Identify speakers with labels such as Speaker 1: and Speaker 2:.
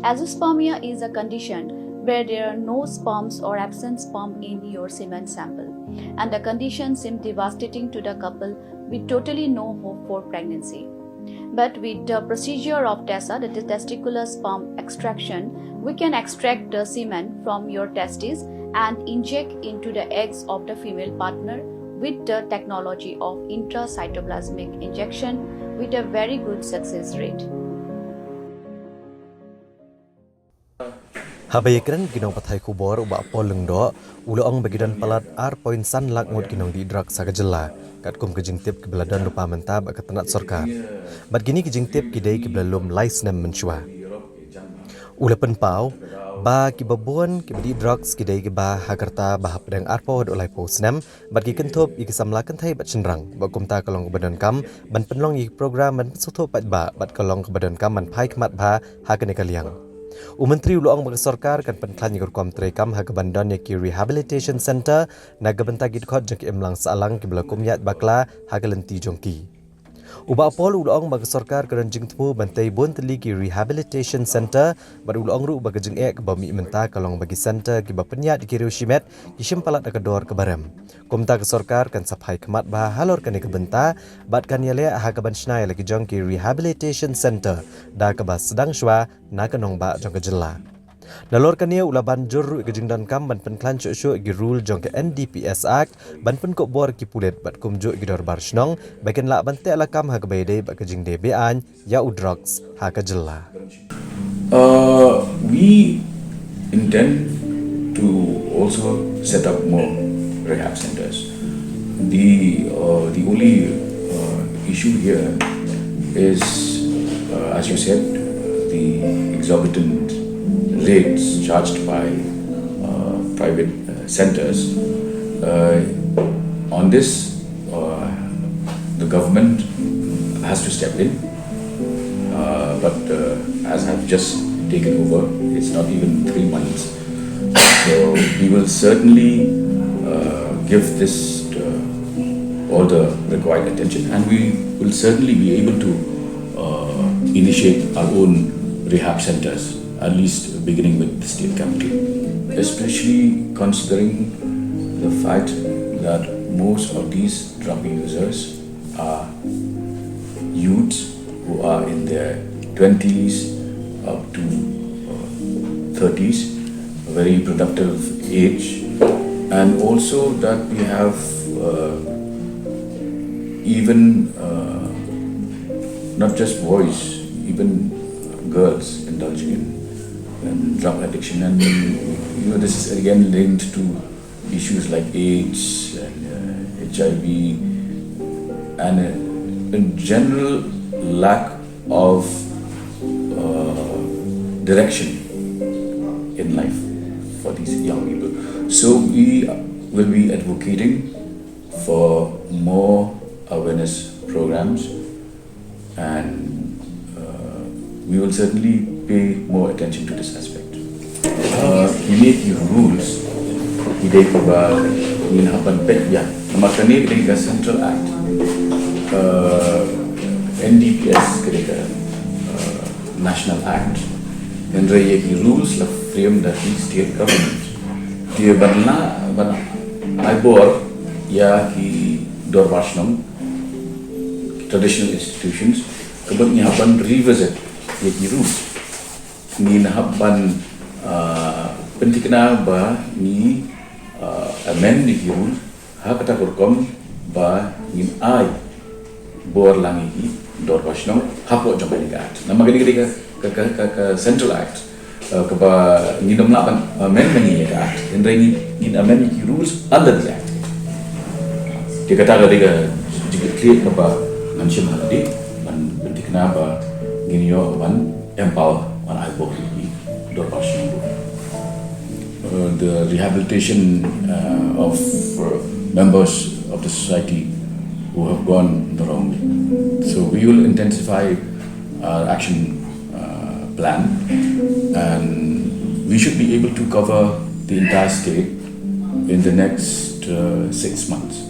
Speaker 1: Azoospermia is a condition where there are no sperms or absent sperm in your semen sample, and the condition seemed devastating to the couple with totally no hope for pregnancy. But with the procedure of TESA, that is testicular sperm extraction, we can extract the semen from your testes and inject into the eggs of the female partner with the technology of intracytoplasmic injection with a very good success rate.
Speaker 2: Habayakran ginong patay kubor uba pol Lyngdoh uloong bagidan palat R.san Lakh ngut ginong di drug sagajela kat kum kejing tip kebeladan lupa mentab akat tenat sorkar. Bat gini kejing tip kidai kebelalum lais nem menshua. Ula penpau ba kibabuan kibadi drugs kidai kiba hakarta bahap deng arpo dolai posnem bat ki kentop iki samlakan thai bat cenrang ba kumta kalong kebadan kam ban penlong ik program ban suto pat ba bat kalong kebadan kam ban pai kemat ba hakane kaliang. Menteri Uluang bagi Sorkar kan penklan yang berkuam terekam haga bandan ki Rehabilitation Center naga bentagi dikot jengki emlang salang ki belakum yat bakla haga lenti jongki. Uba Apol Uluang bagi Sorkar kan jeng temu bantai bon teli ki Rehabilitation Center bar Uluang ru bagi jeng ek bami menta kalong bagi center ki bapenyat ki Riushimet ki simpalat akador ke barem. Kumta ke Sorkar kan sapai kemat bah halor kan ke benta bat kan yale haga bansnai lagi jong ki Rehabilitation Center da ke bas sedang shwa na kanong ba jong ke jela. Nalor kan ia ulaban jur ke jengdan kam ban penklan syuk gi rule jong ke NDPS Act ban pen kok bor ki pulet bat kumjo gi dor bar snong bagian la ban te la kam ha ke bayde ba ke jing de bean ya udrox ha ke jela.
Speaker 3: We intend to also set up more rehab centers. The only issue here is, as you said, the exorbitant rates charged by private centers. On this, the government has to step in. But as I've just taken over, it's not even 3 months. So we will certainly give this all the required attention, and we will certainly be able to initiate our own rehab centers, at least beginning with the state capital, especially considering the fact that most of these drug users are youths who are in their 20s up to 30s, a very productive age, and also that we have even not just boys, even girls indulging in drug addiction, and this is again linked to issues like AIDS and HIV and a general lack of direction in life for these young people. So we will be advocating for more awareness programs, and we will certainly pay more attention to this aspect. We make rules. We take in happen ya. Makanya ketika Central Act, NDPS ketika National Act, dan raya rules la frame dari state government. Dia berna ibor ya ki dorwasnom traditional institutions kemudian haban revisit ya ki rules ni haban pentikna ba ni amend ni rule ha kata kurkom ba ni ai bor langi dorwasnom hapo jomani gat nama ketika ke Central Act ke ba ni nomlapan amendment ni gat and then ni amend ni rules under the act dia kata ketika jika clear ke ba nanti maladi man pentikna ba gini yo man empower man ai bor ni dorwasnom the rehabilitation of members of the society who have gone the wrong way. So we will intensify our action plan, and we should be able to cover the entire state in the next 6 months.